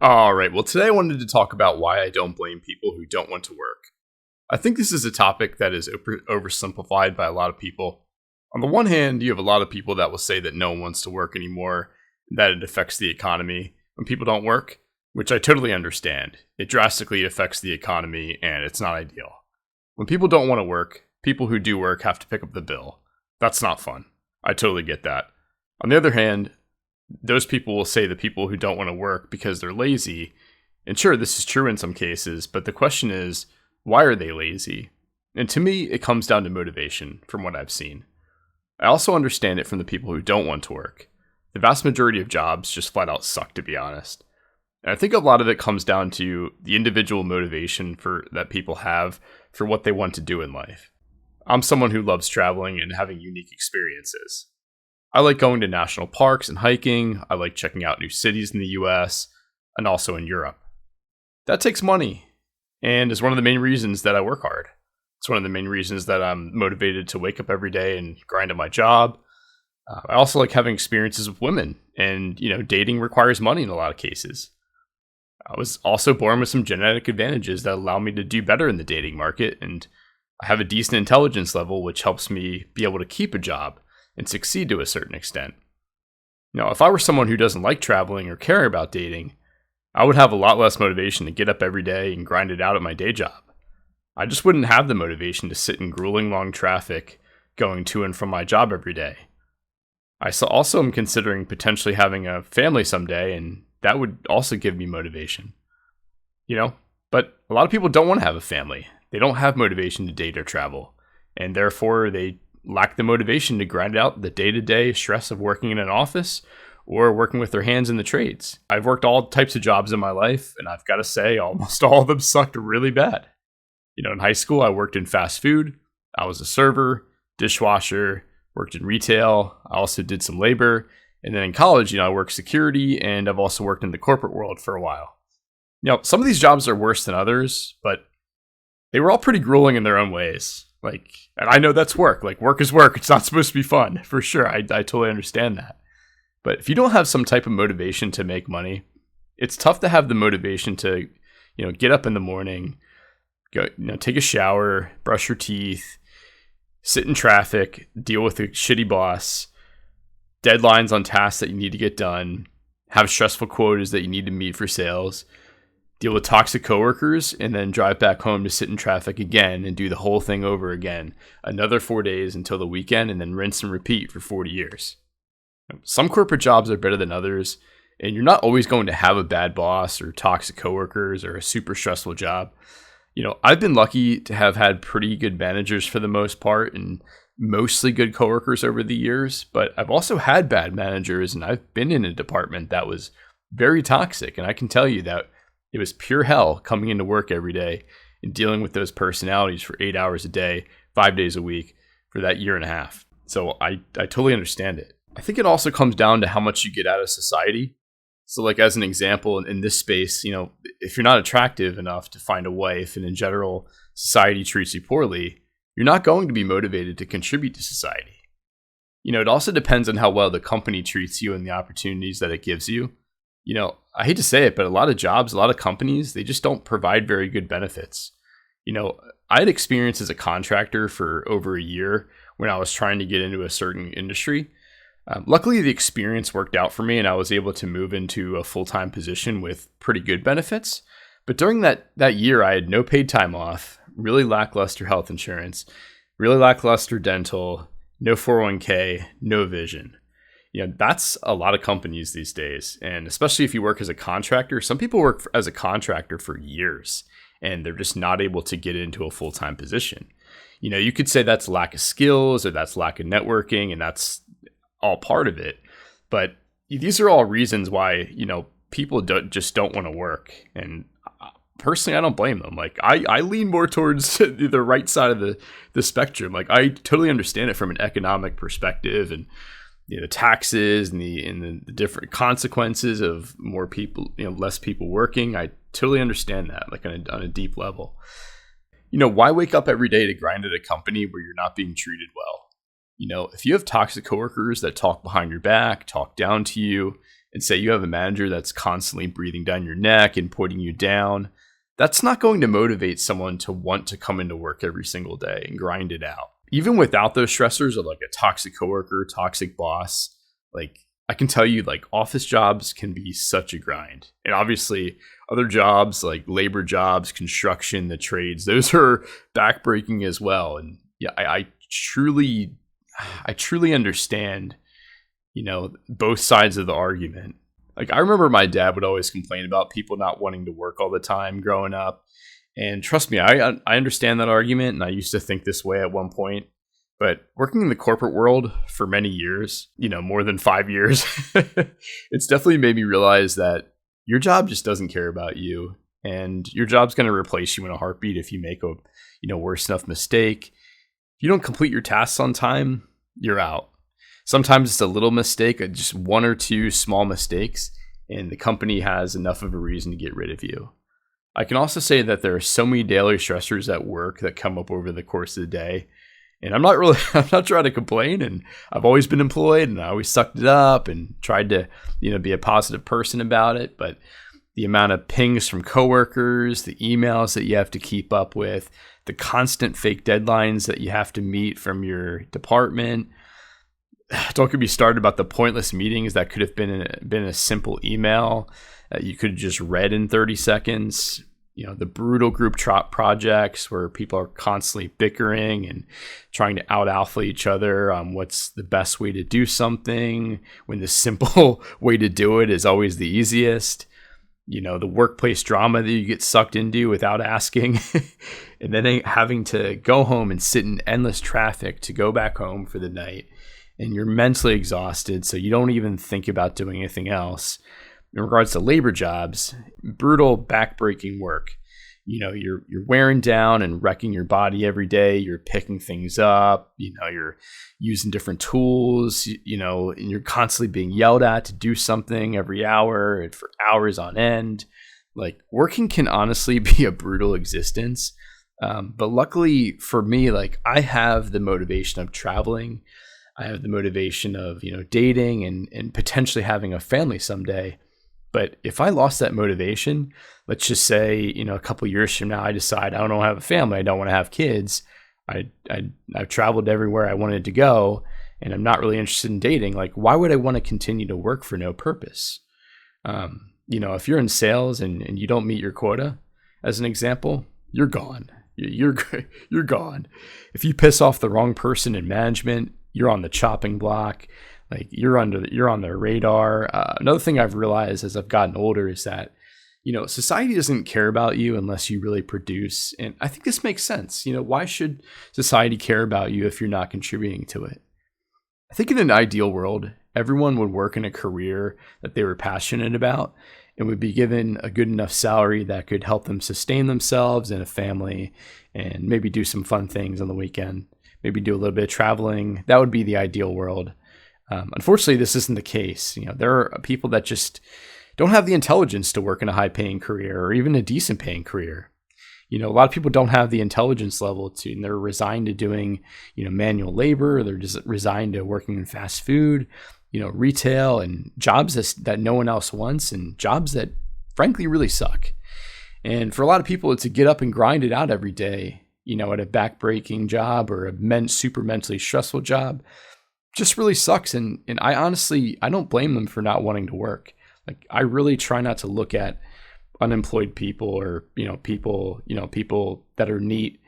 All right, well, today I wanted to talk about why I don't blame people who don't want to work. I think this is a topic that is oversimplified by a lot of people. On the one hand, you have a lot of people that will say that no one wants to work anymore, that it affects the economy when people don't work, which I totally understand. It drastically affects the economy and it's not ideal. When people don't want to work, people who do work have to pick up the bill. That's not fun. I totally get that. On the other hand, those people will say the people who don't want to work because they're lazy. And sure, this is true in some cases, but the question is, why are they lazy? And to me, it comes down to motivation from what I've seen. I also understand it from the people who don't want to work. The vast majority of jobs just flat out suck, to be honest. And I think a lot of it comes down to the individual motivation that people have for what they want to do in life. I'm someone who loves traveling and having unique experiences. I like going to national parks and hiking. I like checking out new cities in the US and also in Europe. That takes money and is one of the main reasons that I work hard. It's one of the main reasons that I'm motivated to wake up every day and grind at my job. I also like having experiences with women, and dating requires money in a lot of cases. I was also born with some genetic advantages that allow me to do better in the dating market, and I have a decent intelligence level, which helps me be able to keep a job and succeed to a certain extent. Now, if I were someone who doesn't like traveling or care about dating, I would have a lot less motivation to get up every day and grind it out at my day job. I just wouldn't have the motivation to sit in grueling long traffic going to and from my job every day. I also am considering potentially having a family someday, and that would also give me motivation. But a lot of people don't want to have a family. They don't have motivation to date or travel, and therefore they lack the motivation to grind out the day-to-day stress of working in an office or working with their hands in the trades. I've worked all types of jobs in my life, and I've got to say almost all of them sucked really bad. In high school, I worked in fast food. I was a server, dishwasher, worked in retail. I also did some labor. And then in college, I worked security, and I've also worked in the corporate world for a while. Some of these jobs are worse than others, but they were all pretty grueling in their own ways. And I know that's work. Work is work. It's not supposed to be fun, for sure. I totally understand that. But if you don't have some type of motivation to make money, it's tough to have the motivation to, get up in the morning, go, take a shower, brush your teeth, sit in traffic, deal with a shitty boss, deadlines on tasks that you need to get done, have stressful quotas that you need to meet for sales, deal with toxic coworkers, and then drive back home to sit in traffic again and do the whole thing over again. Another 4 days until the weekend, and then rinse and repeat for 40 years. Some corporate jobs are better than others, and you're not always going to have a bad boss or toxic coworkers or a super stressful job. I've been lucky to have had pretty good managers for the most part and mostly good coworkers over the years, but I've also had bad managers, and I've been in a department that was very toxic, and I can tell you that it was pure hell coming into work every day and dealing with those personalities for 8 hours a day, 5 days a week for that year and a half. So I totally understand it. I think it also comes down to how much you get out of society. So as an example, in this space, if you're not attractive enough to find a wife, and in general, society treats you poorly, you're not going to be motivated to contribute to society. It also depends on how well the company treats you and the opportunities that it gives you. I hate to say it, but a lot of jobs, a lot of companies, they just don't provide very good benefits. I had experience as a contractor for over a year when I was trying to get into a certain industry. Luckily, the experience worked out for me, and I was able to move into a full-time position with pretty good benefits. But during that year, I had no paid time off, really lackluster health insurance, really lackluster dental, no 401k, no vision. That's a lot of companies these days. And especially if you work as a contractor, some people work as a contractor for years, and they're just not able to get into a full-time position. You could say that's lack of skills or that's lack of networking, and that's all part of it. But these are all reasons why, people just don't want to work. And personally, I don't blame them. I lean more towards the right side of the spectrum. I totally understand it from an economic perspective, and the taxes and the different consequences of more people, less people working. I totally understand that, on a deep level. Why wake up every day to grind at a company where you're not being treated well? If you have toxic coworkers that talk behind your back, talk down to you, and say you have a manager that's constantly breathing down your neck and putting you down, that's not going to motivate someone to want to come into work every single day and grind it out. Even without those stressors of like a toxic coworker, toxic boss, like I can tell you, like office jobs can be such a grind. And obviously other jobs like labor jobs, construction, the trades, those are backbreaking as well. And yeah, I truly understand, both sides of the argument. Like I remember my dad would always complain about people not wanting to work all the time growing up. And trust me, I understand that argument, and I used to think this way at one point. But working in the corporate world for many years, more than 5 years, it's definitely made me realize that your job just doesn't care about you, and your job's going to replace you in a heartbeat if you make a worse enough mistake. If you don't complete your tasks on time, you're out. Sometimes it's a little mistake, just one or two small mistakes, and the company has enough of a reason to get rid of you. I can also say that there are so many daily stressors at work that come up over the course of the day. And I'm not trying to complain, and I've always been employed and I always sucked it up and tried to, be a positive person about it. But the amount of pings from coworkers, the emails that you have to keep up with, the constant fake deadlines that you have to meet from your department. Don't get me started about the pointless meetings that could have been a simple email that you could have just read in 30 seconds. The brutal group projects where people are constantly bickering and trying to out alpha each other on what's the best way to do something when the simple way to do it is always the easiest. The workplace drama that you get sucked into without asking, and then having to go home and sit in endless traffic to go back home for the night. And you're mentally exhausted, so you don't even think about doing anything else. In regards to labor jobs, brutal, backbreaking work. You're wearing down and wrecking your body every day. You're picking things up. You're using different tools. And you're constantly being yelled at to do something every hour and for hours on end. Like working can honestly be a brutal existence. But luckily for me, like I have the motivation of traveling. I have the motivation of dating and potentially having a family someday. But if I lost that motivation, let's just say, a couple years from now, I decide I don't want to have a family. I don't want to have kids. I've traveled everywhere I wanted to go, and I'm not really interested in dating. Like, why would I want to continue to work for no purpose? If you're in sales and you don't meet your quota, as an example, you're gone. You're gone. If you piss off the wrong person in management, you're on the chopping block. Like you're on their radar. Another thing I've realized as I've gotten older is that, society doesn't care about you unless you really produce. And I think this makes sense. Why should society care about you if you're not contributing to it? I think in an ideal world, everyone would work in a career that they were passionate about and would be given a good enough salary that could help them sustain themselves and a family and maybe do some fun things on the weekend, maybe do a little bit of traveling. That would be the ideal world. Unfortunately, this isn't the case. There are people that just don't have the intelligence to work in a high-paying career or even a decent-paying career. A lot of people don't have the intelligence level to, and they're resigned to doing, manual labor. Or they're just resigned to working in fast food, retail, and jobs that no one else wants, and jobs that, frankly, really suck. And for a lot of people, it's to get up and grind it out every day, at a back-breaking job or a super mentally stressful job. Just really sucks. And I honestly, I don't blame them for not wanting to work. Like I really try not to look at unemployed people or, people that are neat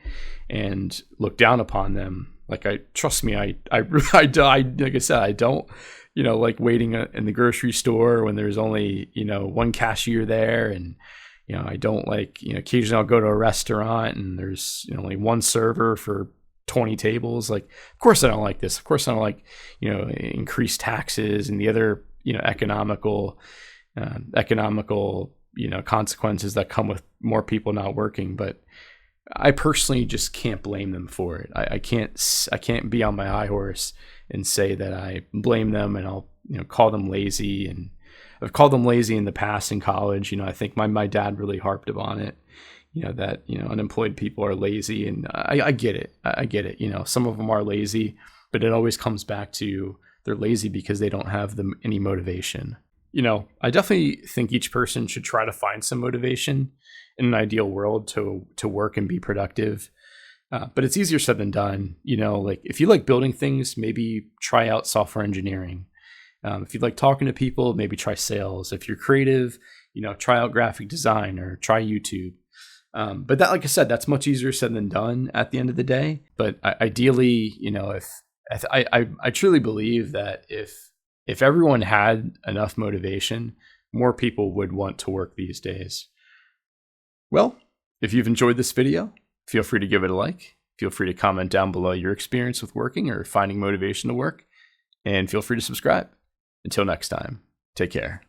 and look down upon them. Like trust me, I like I said, I don't, like waiting in the grocery store when there's only, one cashier there. And, I don't like, occasionally I'll go to a restaurant and there's only one server for 20 tables. Like, of course I don't like this. Of course I don't like, increased taxes and the other, economical, consequences that come with more people not working. But I personally just can't blame them for it. I can't be on my high horse and say that I blame them and I'll, call them lazy. And I've called them lazy in the past in college. I think my dad really harped upon it. That, unemployed people are lazy, and I get it. I get it. Some of them are lazy, but it always comes back to they're lazy because they don't have any motivation. I definitely think each person should try to find some motivation in an ideal world to work and be productive. But it's easier said than done. Like if you like building things, maybe try out software engineering. If you like talking to people, maybe try sales. If you're creative, try out graphic design or try YouTube. But that, like I said, that's much easier said than done at the end of the day. But ideally, if I truly believe that if everyone had enough motivation, more people would want to work these days. Well, if you've enjoyed this video, feel free to give it a like. Feel free to comment down below your experience with working or finding motivation to work. And feel free to subscribe. Until next time, take care.